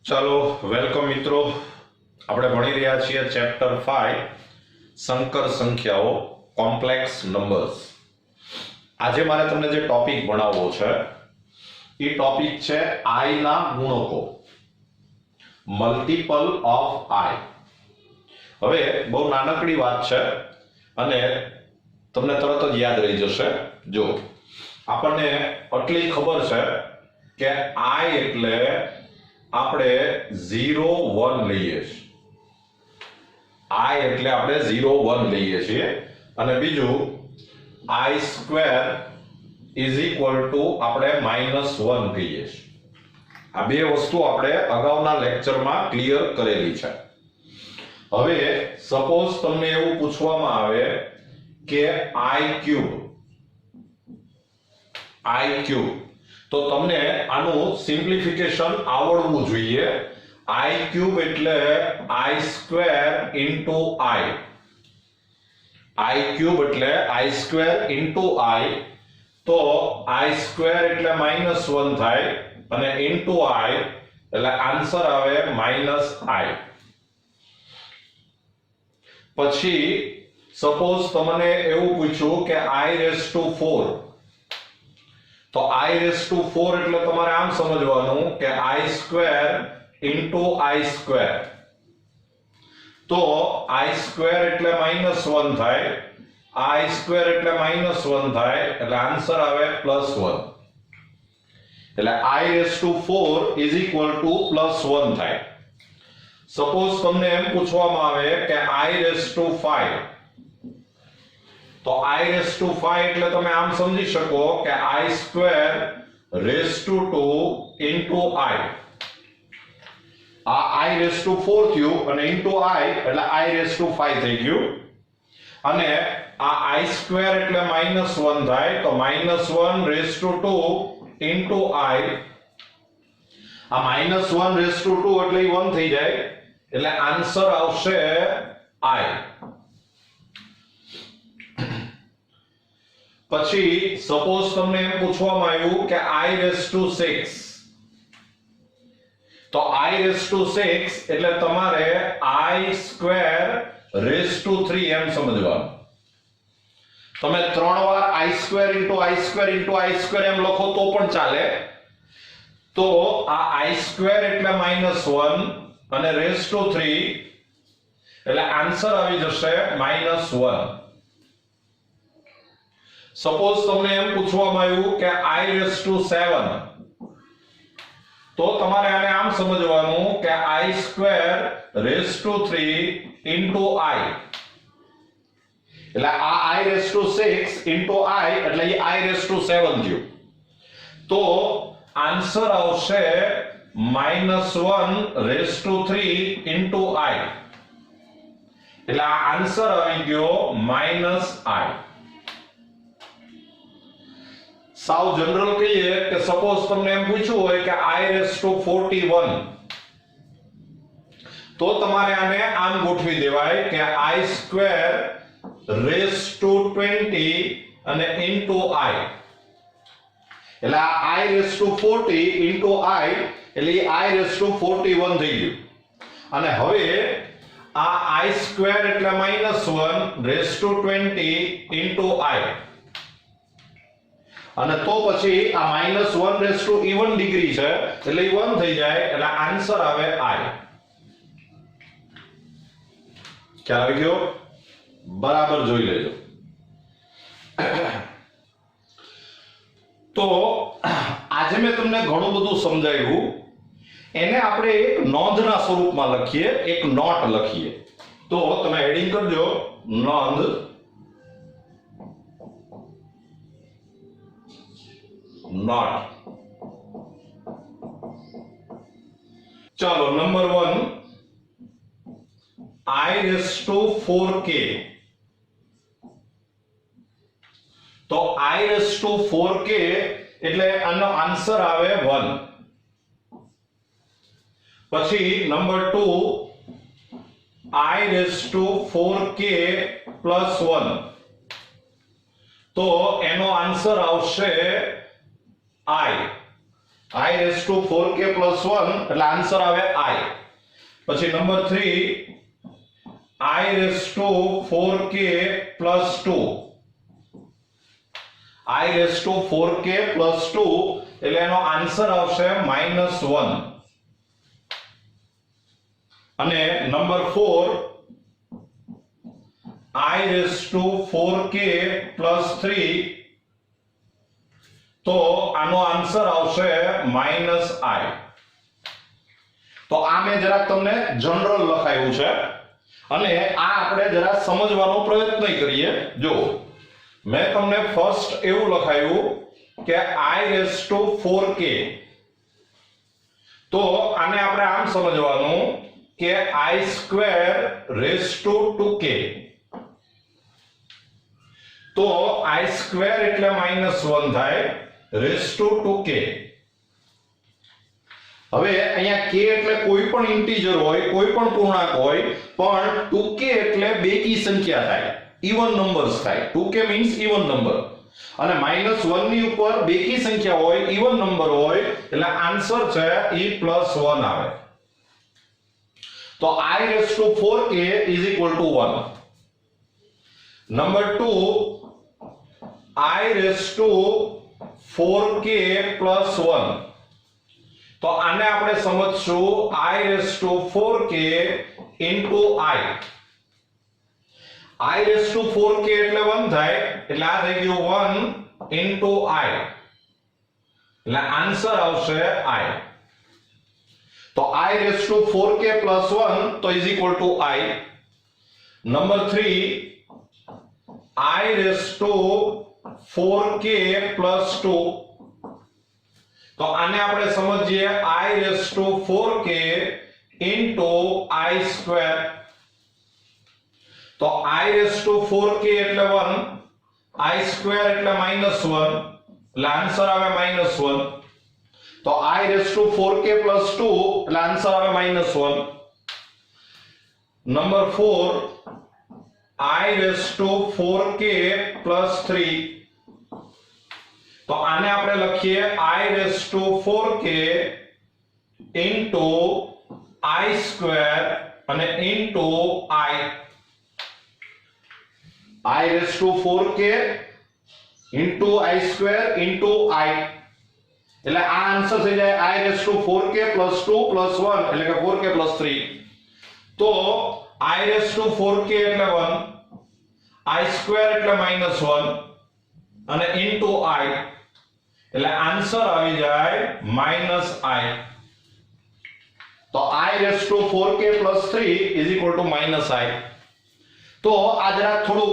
ચાલો વેલકમ મિત્રો, આપણે ભણી રહ્યા છીએ ચેપ્ટર 5 સંકર સંખ્યાઓ કોમ્પ્લેક્સ નંબર્સ. આજે મારે તમને જે ટોપિક ભણાવવો છે એ ટોપિક છે i ના ગુણકો, મલ્ટીપલ ઓફ i. હવે બહુ નાનકડી વાત છે અને તમને તરત જ યાદ રહી જશે. જો આપણને આટલી ખબર છે કે i એટલે આપણે 0 1 લઈએ છીએ. i એટલે આપણે 0 1 લઈએ છીએ અને બીજું i square is equal two આપણે -1 કહીએ છીએ. આ બે વસ્તુ આપણે અગાઉના લેક્ચરમાં ક્લિયર કરેલી છે. હવે સપોઝ તમને એવું પૂછવામાં આવે કે i ક્યુબ, તો તમને આનું સિમ્પ્લિફિકેશન આવડવું જોઈએ. i ક્યુબ એટલે i square into i. i cube એટલે i સ્ક્વેર ઇન્ટુ i. તો i સ્ક્વેર એટલે -1 થાય અને ઇન્ટુ i એટલે આન્સર આવે -i. પછી સપોઝ તમને એવું પૂછ્યું કે i રેઝ ટુ 4, તો i રેઝ ટુ 4 એટલે તમારે આમ સમજવાનું કે i square into i square. તો i સ્ક્વેર એટલે -1 થાય, i સ્ક્વેર એટલે -1 થાય એટલે આન્સર આવે +1. એટલે i raise to 4 is equal to +1 થાય. સપોઝ તમને એમ પૂછવામાં આવે કે i રેઝ ટુ 5, તો i રેઝ ટુ 5 એટલે તમે આમ સમજી શકો કે i square raise to 2 into i. આ i રેઝ ટુ 4 થયું અને ઇન્ટુ i એટલે i રેઝ ટુ 5 થઈ ગયું. અને આ i સ્ક્વેર એટલે -1 થાય, તો -1 રેઝ ટુ 2 ઇન્ટુ i. આ -1 રેઝ ટુ 2 એટલે 1 થઈ જાય એટલે આન્સર આવશે i. પછી સપોઝ તમને એમ પૂછવામાં આવ્યું કે i રેઝ ટુ 6, તો i રેઝ ટુ 6 એટલે તમારે i સ્ક્વેર રેઝ ટુ 3 એમ સમજવાનું. તમે 3 વાર i square into i square into i square એમ લખો તો પણ ચાલે. તો આ i સ્ક્વેર એટલે -1 અને રેઝ ટુ 3 એટલે આન્સર આવી જશે -1. સપોઝ તમને એમ પૂછવામાં આવ્યું કે i રેઝ ટુ 7, તો તમારે આને આમ સમજવાનું કે i square raise to 3 into i. એટલે આ i raise to 6 into i એટલે એ i રેઝ ટુ 7 થયું. તો આન્સર આવશે -1 રેઝ ટુ 3 ઇન્ટુ i. એટલે આ આન્સર આવી ગયો -i. સાવ જનરલ કહીએ કે સપોઝ તમને એમ પૂછ્યું હોય કે i રેઝ ટુ 41, તો તમારે આને આમ ગોઠવી દેવાય કે i સ્ક્વેર રેઝ ટુ 20 અને ઇન્ટુ i. એટલે આ i raise to 40 into i એટલે i રેઝ ટુ 41 થઈ ગયું. અને હવે આ i સ્ક્વેર એટલે -1 રેઝ ટુ 20 ઇન્ટુ i. અને તો પછી આ -1 રેઝ ટુ ઇવન ડિગ્રી છે એટલે 1 થઈ જાય એટલે આન્સર આવે i. ખ્યાલ આવી ગયો? બરાબર જોઈ લેજો. તો આજે મેં તમને ઘણું બધું સમજાવ્યું, એને આપણે એક નોંધના સ્વરૂપમાં લખીએ, એક નોટ લખીએ. તો તમે હેડિંગ કરજો નોંધ. નોટ. ચાલો number 1, i raise to 4k. તો i રેઝ ટુ 4k એટલે આનો આન્સર આવે 1. પછી number 2, i raise to 4k plus 1, તો એનો આન્સર આવશે i. I raised to 4k plus 1 એટલે આન્સર આવે I. પછી number 3 I raised to 4k plus 2. I raised to 4k plus 2 એટલે એનો આન્સર આવશે -1. અને number 4 I raised to 4k plus 3 તો આનો આન્સર આવશે -I. તો આ મેં જરાક તમને જનરલ લખાયું છે અને આ આપણે જરા સમજવાનો પ્રયત્ન કરીએ. જો મેં તમને ફર્સ્ટ એવું લખાયું કે I raised to 4k, તો આને આપણે આમ સમજવાનું કે I square raised to 2k. તો I square એટલે -1 થાય raised to 2k. હવે અહીંયા k એટલે કોઈ પણ ઇન્ટીજર હોય, કોઈ પણ પૂર્ણાંક હોય, પણ 2k એટલે બેકી સંખ્યા થાય, ઇવન નંબર્સ થાય. 2k મીન્સ ઇવન નંબર અને -1 ની ઉપર બેકી સંખ્યા હોય, ઇવન નંબર હોય એટલે આન્સર છે e +1 આવે. તો I raised to 4k is equal to 1. Number 2, I raised to 4k plus 1. તો આને આપણે સમજશું I raised to 4k into I. I raised to 4k એટલે 1 થાય એટલે આ થઈ ગયું 1 into I એટલે આન્સર આવશે I. તો I raised to 4k plus 1 તો is equal to I. Number 3, I raised to 4k plus 2. તો આને આપણે સમજીએ I raised to 4k into I square. તો I raised to 4k એટલે 1, I square એટલે -1 એટલે આન્સર આવે -1. તો I raised to 4k plus 2 એટલે આન્સર આવે -1. Number 4, I raised to 4k plus 3. તો આને આપણે લખીએ I raised to 4k into I square અને into I. I raised to 4k into I square into I એટલે આ આન્સર થઈ જાય I raised to 4k plus 2 plus 1 એટલે કે 4k plus 3. તો I raised to 4k એટલે 1, I square એટલે -1 અને into I એટલે આન્સર આવી જાય -I. તો I raised to 4k plus 3 is equal to -I. તો આ જરા થોડું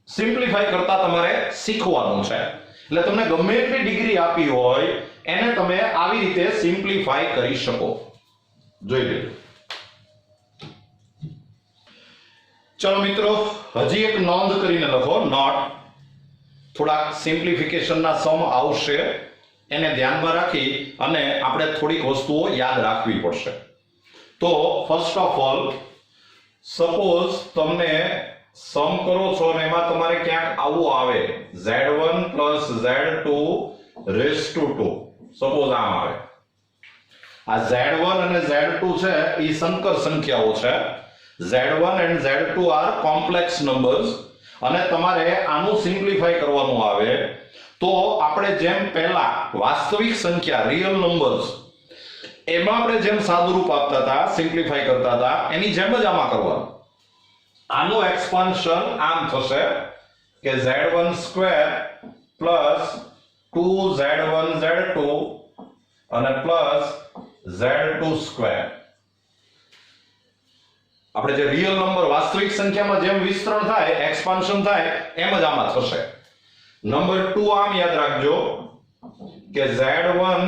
સિમ્પ્લિફાઈ કરતા તમારે શીખવાનું છે. એટલે તમને ગમે એટલી ડિગ્રી આપી હોય એને તમે આવી રીતે સિમ્પ્લિફાઈ કરી શકો. જોઈ લેજો. ચલો મિત્રો, હજી એક નોંધ કરીને લખો, નોટ. થોડા સિમ્પ્લિફિકેશનના સમ આવશે એને ધ્યાનમાં રાખી અને આપણે થોડીક વસ્તુઓ યાદ રાખવી પડશે. તો ફર્સ્ટ ઓફ ઓલ, સપોઝ તમને સમ કરો છો અને એમાં તમારે ક્યાંક આવું આવે z1 + z2 raised to 2. Suppose આમ આવે. આ z1 અને z2 છે એ સંકર સંખ્યાઓ છે. z1 and z2 R complex numbers અને તમારે આનું સિમ્પ્લિફાઈ કરવાનું આવે તો આપણે જેમ પહેલા વાસ્તવિક સંખ્યા રિયલ નંબર્સ એમાં આપણે જેમ સાદુરૂપ આપતા હતા, સિમ્પ્લિફાઈ કરતા હતા, એની જેમ જ આમાં કરવાનું. આનું એક્સપાન્શન આમ થશે કે z1 square plus 2z1 z2 અને પ્લસ z2 સ્ક્વેર. આપણે જે રિયલ નંબર વાસ્તવિક સંખ્યામાં જેમ વિસ્તરણ થાય, એક્સપાન્શન થાય, એમ જ આમાં થશે. નંબર 2 આમ યાદ રાખજો કે z1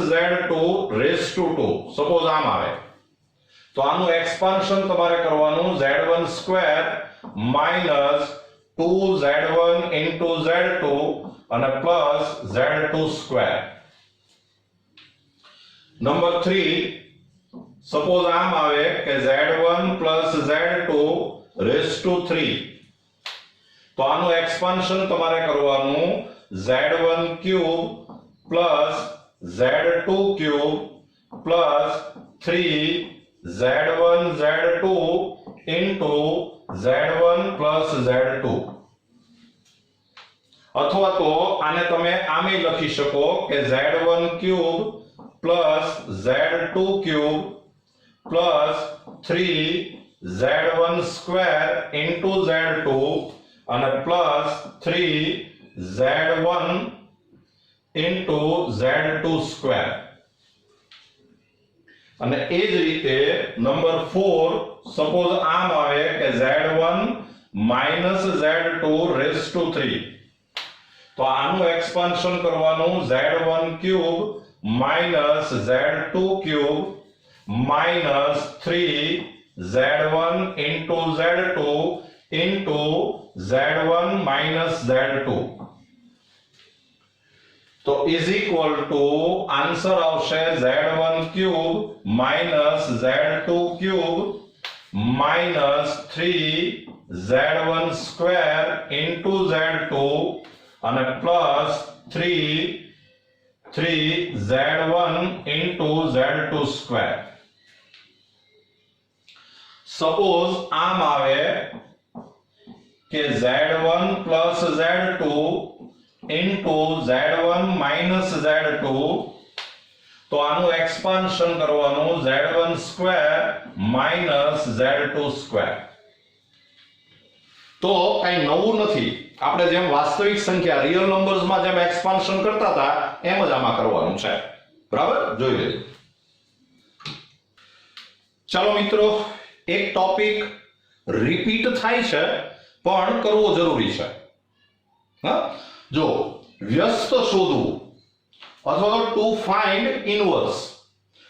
z2 raised to 2. Suppose આમ આવે તો આનું એક્સપાન્શન તમારે કરવાનું z1 square minus 2z1 into z2 અને plus z2 square. Number 3 suppose આમ આવે કે z1 plus z2 raised to 3. તો આનું એક્સપાન્શન તમારે કરવાનું z1 cube plus z2 cube plus 3z1 z2 into z1 plus z2 અથવા તો આને તમે આમે લખી શકો કે z1 cube plus z2 cube plus 3z1 square into z2 અને plus 3z1 into z2 square અને એ જ રીતે નંબર 4 સપોઝ આમ આવે કે z1 minus z2 raised to 3 તો આનું એક્સપાન્શન કરવાનું z1 cube minus z2 cube minus 3z1 into z2 into z1 minus z2 तो is equal to आंसर આવશે z1 cube minus z2 cube minus 3z1 square into z2 અને plus 3z1 into z2 square suppose आम આવે કે z1 plus z2 into z1 minus z2 તો આનું expansion કરવાનું z1 square minus z2 square તો કઈ નવું નથી આપણે જેમ વાસ્તવિક સંખ્યા રિયલ નંબર્સ માં જેમ એક્સપાન્શન કરતા હતા એમ જ આમાં કરવાનું છે બરાબર જોઈ લેજો ચાલો મિત્રો એક ટોપિક રિપીટ થાય છે પણ કરવો જરૂરી છે હા જો વ્યસ્ત શોધવું અથવા તો ટુ ફાઇન્ડ ઇનવર્સ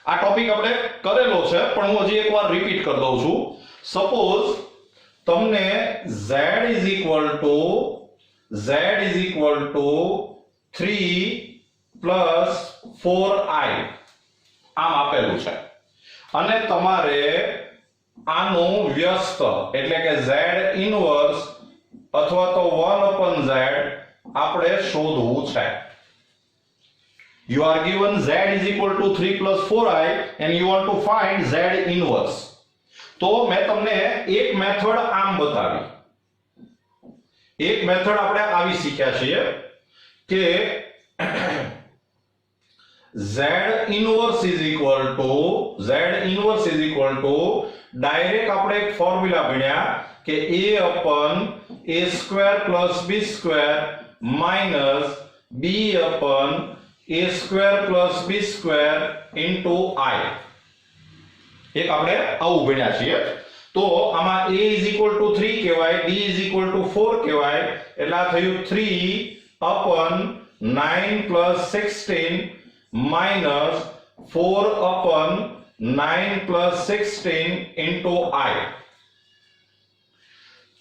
આ ટોપિક આપણે કરેલો છે પણ હું હજી એકવાર રિપીટ કરી દઉં છું સપોઝ તમને z is equal to 3 plus 4i આમ આપેલું છે અને તમારે આનું વ્યસ્ત એટલે કે z ઇનવર્સ અથવા તો 1 upon z આપણે શોધવું છે you are given z is equal to 3 plus 4i and you want to find z inverse તો મેં તમને એક મેથડ આમ બતાવી એક મેથડ આપણે આવી શીખ્યા છીએ કે z inverse is equal to direct આપણે એક ફોર્મ્યુલા ભણ્યા કે a upon a square plus b square minus b upon a square plus b square into i એક આપણે આવું ભણ્યા છીએ તો આમાં a is equal to 3 કહેવાય b is equal to 4 કહેવાય એટલે આ થયું 3 upon 9 plus 16 minus 4 upon 9 plus 16 into i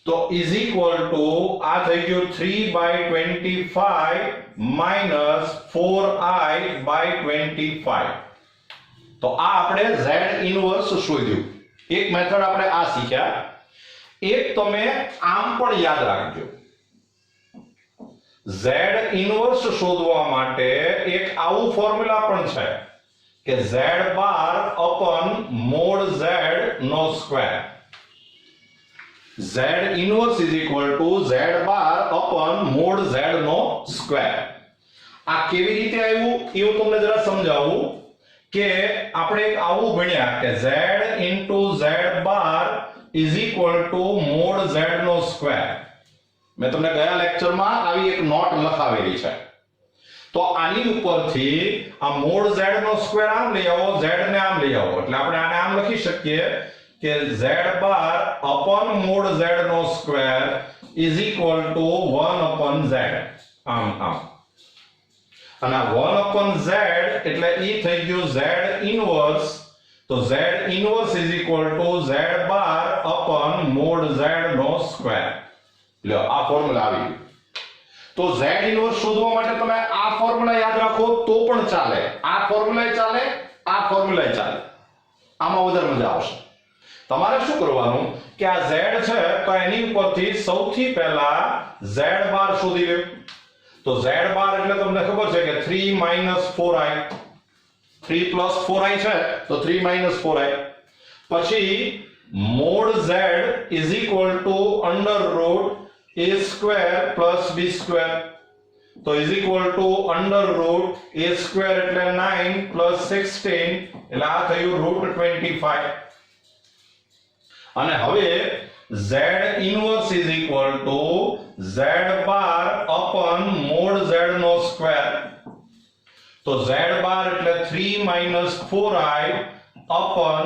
तो is equal to आ થઈ ગયું 3 by 25 minus 4i by 25 તો આ આપણે z ઇનવર્સ શોધ્યું એક મેથડ આપણે આ શીખ્યા એક તમે આમ પણ યાદ રાખજો z ઇનવર્સ શોધવા માટે એક આવું ફોર્મ્યુલા પણ છે કે z bar upon mod z નો square z inverse is equal to z bar upon mod z નો સ્ક્વેર આ કેવી રીતે આવ્યું એ હું તમને જરા સમજાવું કે આપણે એક આવું ભણ્યા કે z into z bar is equal to mod z નો સ્ક્વેર મેં તમને ગયા લેક્ચરમાં આવી એક નોટ લખાવેલી છે તો આની ઉપરથી આ mod z નો સ્ક્વેર આમ લઈ આવો z ને આમ લઈ આવો એટલે આપણે આને આમ લખી શકીએ કે z bar upon mod z નો square is equal to 1 upon z આમ આમ અને 1 upon z એટલે ઈ થઈ ગયું z inverse તો z inverse is equal to z bar upon mod z નો સ્ક્વેર લ્યો આ ફોર્મ્યુલા આવી ગયું તો z ઇનવર્સ શોધવા માટે તમે આ ફોર્મ્યુલા યાદ રાખો તો પણ ચાલે આ ફોર્મ્યુલા ચાલે આ ફોર્મ્યુલા ચાલે આમાં વધારે મજા આવશે તમારે શું કરવાનું કે આ z છે તો એની ઉપરથી સૌથી પહેલા z બાર શોધી લો તો z બાર એટલે તમને ખબર છે કે 3 - 4i, 3 + 4i છે તો 3 - 4i. પછી mod z is equal to under root a square plus b square. તો is equal to under root a square એટલે 9 plus 16 એટલે આ થયું √25. અને હવે z inverse is equal to z bar upon mod z no square. તો z bar એટલે 3 - 4i upon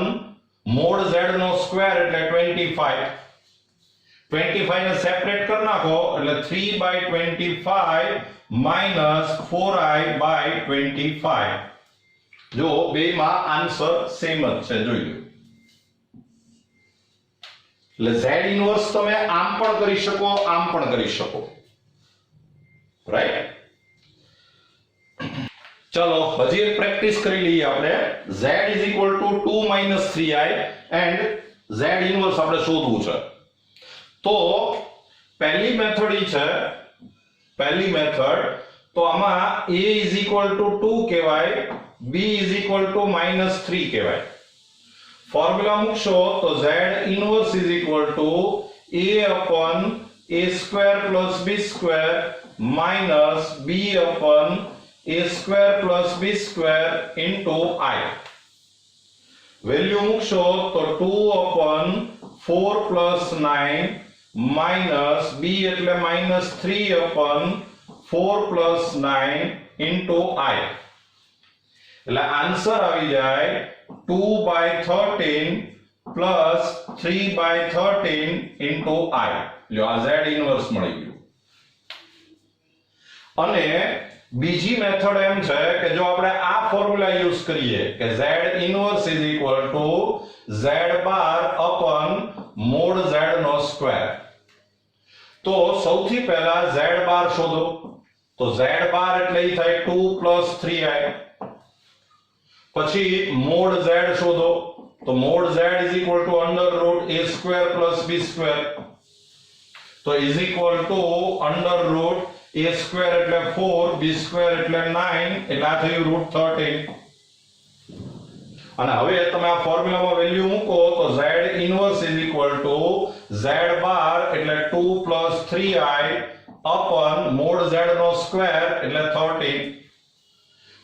mod z નો square એટલે 25. 25 ને સેપરેટ કરી નાખો એટલે 3/25 minus 4i/25. જો બેમાં આન્સર સેમ જ છે, જોઈ લો. એટલે z ઇન્વર્સ તમે આમ પણ કરી શકો, આમ પણ કરી શકો, રાઈટ? ચલો હજી એક પ્રેક્ટિસ કરી લઈએ આપણે. z is equal to 2 - 3i and z inverse આપણે શોધવું છે. તો પહેલી મેથડ ઈ છે, પહેલી મેથડ તો આમાં a is equal to 2 કહેવાય, b is equal to -3 કહેવાય. ફોર્મ્યુલા મૂકશો તો z inverse is equal to a upon a square plus b square minus b upon a square plus b square into I. Value મૂકશો તો 2 upon 4 plus 9 minus b એટલે -3 upon 4 plus 9 into I. એટલે answer આવી જાય 2/13 plus 3/13 into I. જો આ z inverse મળી ગયું. અને બીજી મેથડ એમ છે કે જો આપણે આ ફોર્મ્યુલા યુઝ કરીએ કે z inverse is equal to z bar upon mod z નો સ્ક્વેર. તો સૌથી પહેલા z બાર શોધો. તો z બાર એટલે ઈ થાય 2 + 3i. પછી mod z શોધો. તો mod z is equal to under root a square plus b square. તો is equal to under root a square એટલે 4, b square એટલે 9 એટલે આ થયું √13. અને હવે તમે આ ફોર્મ્યુલામાં વેલ્યુ મૂકો તો z inverse is equal to z બાર એટલે 2 + 3i upon mod z નો સ્ક્વેર એટલે 13.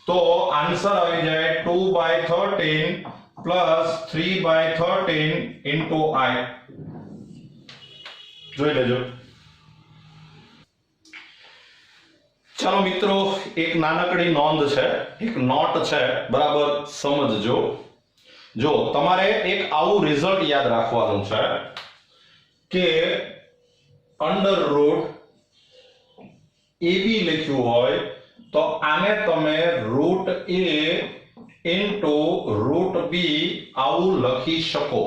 તો આન્સર આવી જાય 2/13 plus 3/13 into I. જોઈ લેજો. ચાલો મિત્રો, એક નાનકડી નોંધ છે, એક નોટ છે, બરાબર સમજજો. જો તમારે એક આવું રિઝલ્ટ યાદ રાખવાનું છે કે અંડર રૂટ AB લખ્યું હોય તો આને તમે √a √b આવું લખી શકો.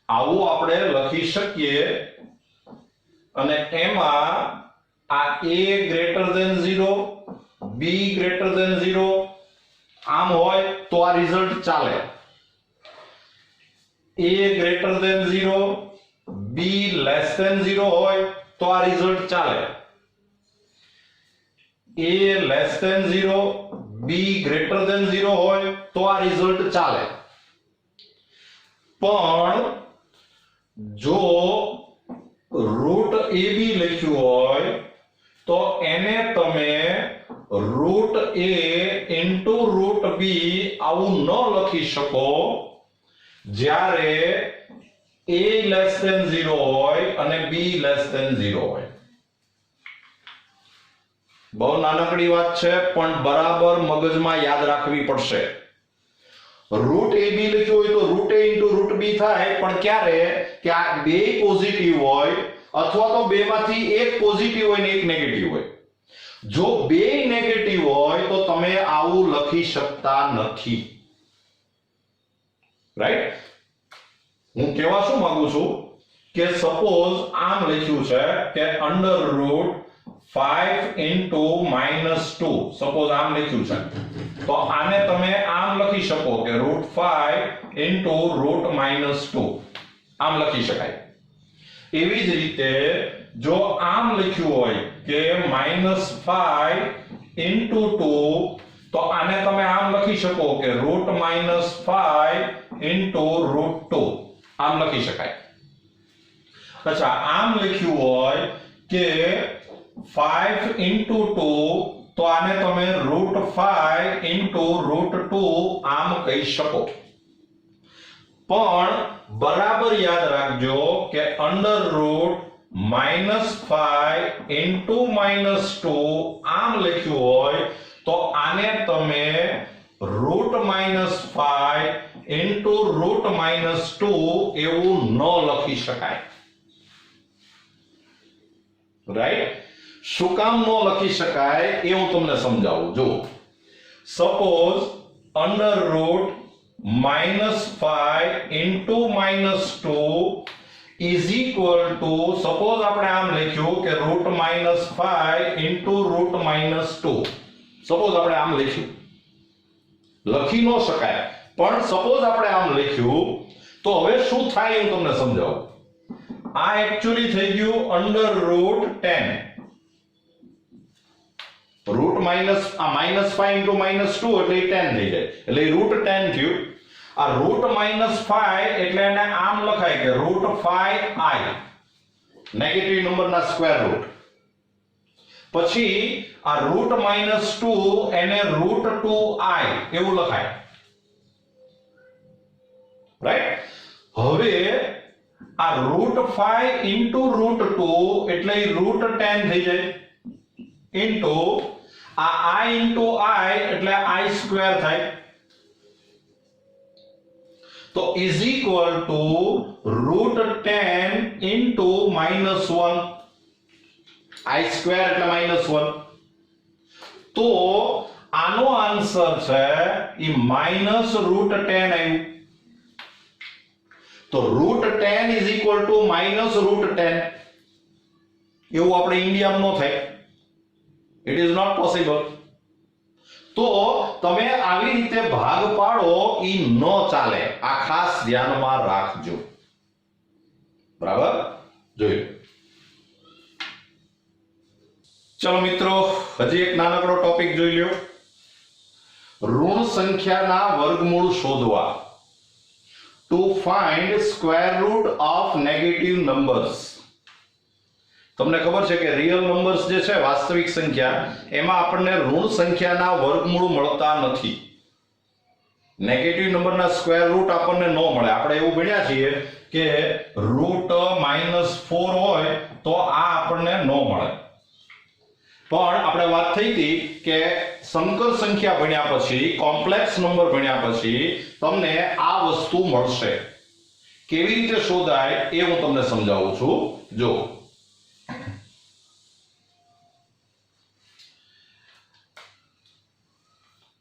આવું આપણે લખી શકીએ. અને એમાં આ a > 0, b > 0 આમ હોય તો આ રિઝલ્ટ ચાલે. a > 0, b <0 હોય તો આ રિઝલ્ટ ચાલે. a <0, b > 0 હોય તો આ રિઝલ્ટ ચાલે. પણ જો √ab લખ્યું હોય તો એને તમે √a √b આવું ન લખી શકો જ્યારે a <0 હોય અને b <0 હોય. બહુ નાનકડી વાત છે પણ બરાબર મગજમાં યાદ રાખવી પડશે. √ab લખ્યું હોય તો √a √b થાય, પણ ક્યારે કે આ બે પોઝિટિવ હોય અથવા તો બેમાંથી એક પોઝિટિવ હોય ને એક નેગેટિવ હોય. જો બે નેગેટિવ હોય તો તમે આવું લખી શકતા નથી, રાઈટ? હું કહેવા શું માંગુ છું કે સપોઝ આમ લખ્યું છે કે અંડર રૂટ 5 into -2, સપોઝ આમ લખ્યું છે તો આને તમે આમ લખી શકો કે √5 into √-2 આમ લખી શકાય. એવી જ રીતે જો આમ લખ્યું હોય કે -5 into 2 તો આને તમે આમ લખી શકો કે √-5 into √2 આમ લખી શકાય. અચ્છા આમ લખ્યું હોય કે 5 into 2 તો આને તમે √5 into √2 આમ કહી શકો. પણ બરાબર યાદ રાખજો કે √-5 into -2 આમ લખ્યું હોય તો આને તમે √-5 into √-2 એવું ન લખી શકાય. રાઈટ? શું કામ ન લખી શકાય એ હું તમને સમજાવું. જો suppose √-5 into -2 is equal to, suppose આપણે આમ લખ્યું કે √-5 into √-2. સપોઝ આપણે આમ લખ્યું, લખી ન શકાય પણ સપોઝ આપણે આમ લખ્યું તો હવે શું થાય હું તમને સમજાવું. આ એક્ચ્યુઅલી થઈ ગયું √10. -5 into -2 એટલે 10 થઈ જાય એટલે √10 થયું. આ √-5 એટલે એને આમ લખાય કે √5i, નેગેટિવ નંબરના સ્ક્વેર રૂટ. પછી આ √-2 એને √2i એવું લખાય. રાઈટ? હવે આ √5 into √2 એટલે √10 થઈ જાય ઇન્ટુ આ i into i એટલે i² થાય. તો is equal to √10 into -1, i² એટલે -1. તો આનો આન્સર છે ઈ -√10 આવ્યું. તો √10 is equal to -√10 એવું આપણે ઇન્ડિયામાં નો થાય. It is not possible. તો તમે આવી રીતે ભાગ પાડો ઈ ન ચાલે. આ ખાસ ધ્યાનમાં રાખજો. બરાબર? જોયું. ચલો મિત્રો, હજી એક નાનકડો ટોપિક જોઈ લ્યો. ઋણ સંખ્યાના વર્ગમૂળ શોધવા. To find square root of negative numbers. તમને ખબર છે કે રિયલ નંબર્સ જે છે, વાસ્તવિક સંખ્યા, એમાં આપણને ઋણ સંખ્યાના વર્ગમૂળ મળતા નથી. નેગેટિવ નંબરના સ્ક્વેર રૂટ આપણને ન મળે. આપણે એવું ભણ્યા છીએ કે √-4 હોય તો આ આપણને ન મળે. પણ આપણે વાત થઈ હતી કે સંકર સંખ્યા ભણ્યા પછી, કોમ્પ્લેક્સ નંબર ભણ્યા પછી તમને આ વસ્તુ મળશે. કેવી રીતે શોધાય એ હું તમને સમજાવું છું. જો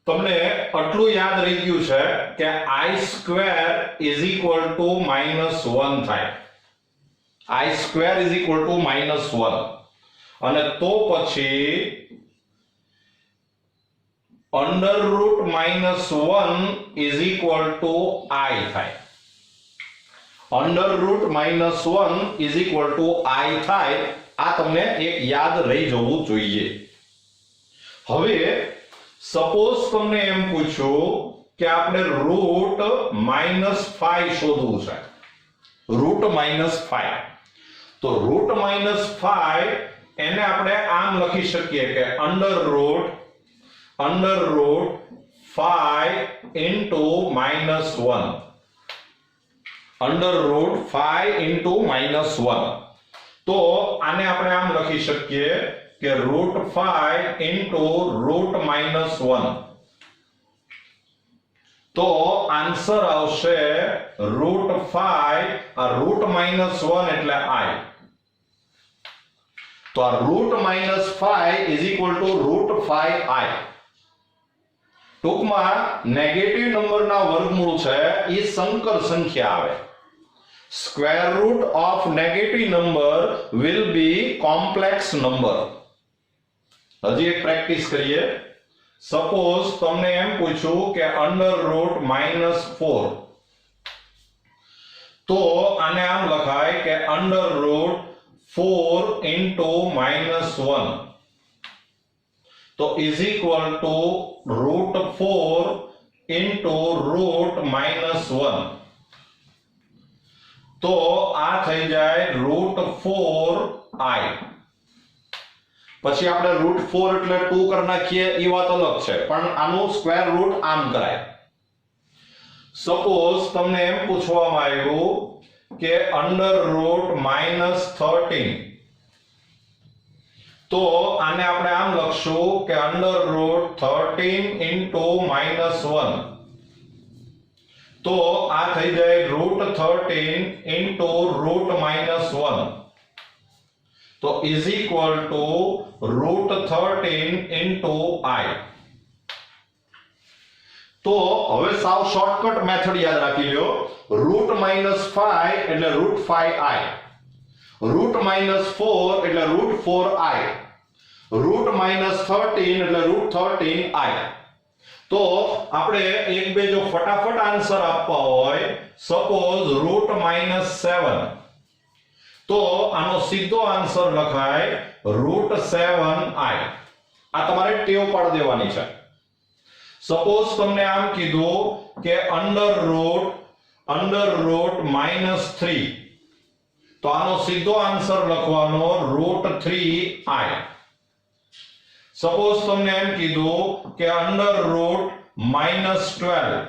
તમને આટલું યાદ રહી ગયું છે કે i² is equal to -1 થાય. i² is equal to -1 અને તો પછી √-1 is equal to i થાય. √-1 is equal to i થાય. આ તમને એક યાદ રહી જવું જોઈએ. હવે સપોઝ તમને એમ પૂછ્યું કે આપણે √-5 શોધવું છે. √-5 તો √-5 એને આપણે આમ લખી શકીએ કે √5 into -1. √5 into -1. તો આને આપણે આમ લખી શકીએ કે √5 into √-1. તો આન્સર આવશે √5. આ √-1 એટલે i. તો આ √-5 is equal to √5i. ટૂંકમાં નેગેટિવ નંબરના વર્ગમૂળ છે એ સંકર સંખ્યા આવે. Square root of negative number will be complex number. હજી એક પ્રેક્ટિસ કરીએ. સપોઝ તમને એમ પૂછ્યું કે √-4 તો આને આમ લખાય કે √5 4 into -1 तो इज इक्वल टू √4 into √-1 तो આ થઈ જાય √4i પછી આપણે √4 એટલે 2 કરી નાખીએ એ વાત અલગ છે પણ આનું સ્ક્વેર રૂટ આમ કરાય સપોઝ તમને એમ પૂછવામાં આવ્યું કે √-13 તો આને આપણે આમ લખશું કે √13 into -1 તો આ થઈ જાય √13 into √-1 તો is equal to √13 into I તો હવે સાવ શોર્ટકટ મેથડ યાદ રાખી લ્યો √-5 એટલે √5i √-4 એટલે √4i √-13 એટલે √13i તો આપણે એક બે જો ફટાફટ આન્સર આપવા હોય સપોઝ √-7 તો આનો સીધો આન્સર લખાય √7i આ તમારે ટેવ પાડી દેવાની છે સપોઝ તમને આમ કીધું કે √-3 તો આનો સીધો આન્સર લખવાનો √3i સપોઝ તમને એમ કીધું કે √-12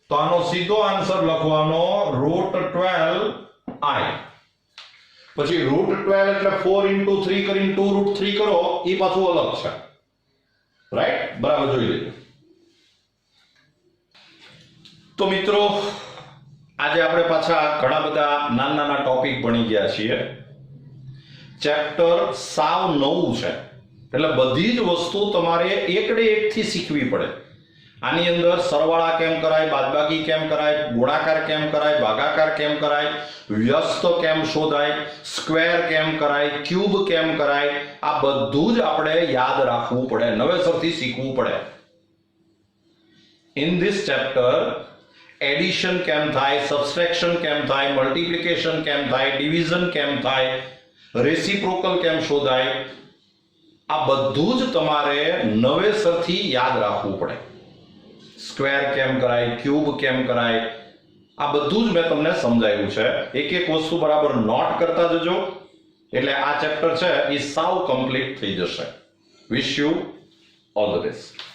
તો આનો સીધો આન્સર લખવાનો √12i પછી √12 એટલે 4 into 3 કરીને 2√3 કરો એ પાછું અલગ છે રાઈટ બરાબર જોઈ લેજો તો મિત્રો આજે આપણે પાછા ઘણા બધા નાના નાના ટોપિક ભણી ગયા છીએ ચેપ્ટર સાવ નવું છે એટલે બધી જ વસ્તુ તમારે એકડે એકથી શીખવી પડે આની અંદર સરવાળા કેમ કરાય બાદબાકી કેમ કરાય ગુણાકાર કેમ કરાય ભાગાકાર કેમ કરાય વ્યસ્ત કેમ શોધાય સ્ક્વેર કેમ કરાય ક્યુબ કેમ કરાય આ બધું જ આપણે યાદ રાખવું પડે નવેસરથી શીખવું પડે ઇન ધીસ ચેપ્ટર એડિશન કેમ થાય સબટ્રેક્શન કેમ થાય મલ્ટીપ્લિકેશન કેમ થાય ડિવિઝન કેમ થાય રેસિપ્રોકલ કેમ શોધાય આ બધું જ તમારે નવેસરથી યાદ રાખવું પડે સ્ક્વેર કેમ કરાય ક્યુબ કેમ કરાય આ બધું જ મેં તમને સમજાવ્યું છે એક એક વસ્તુ બરાબર નોટ કરતા જજો એટલે આ ચેપ્ટર છે એ સાવ કમ્પ્લીટ થઈ જશે wish you all the best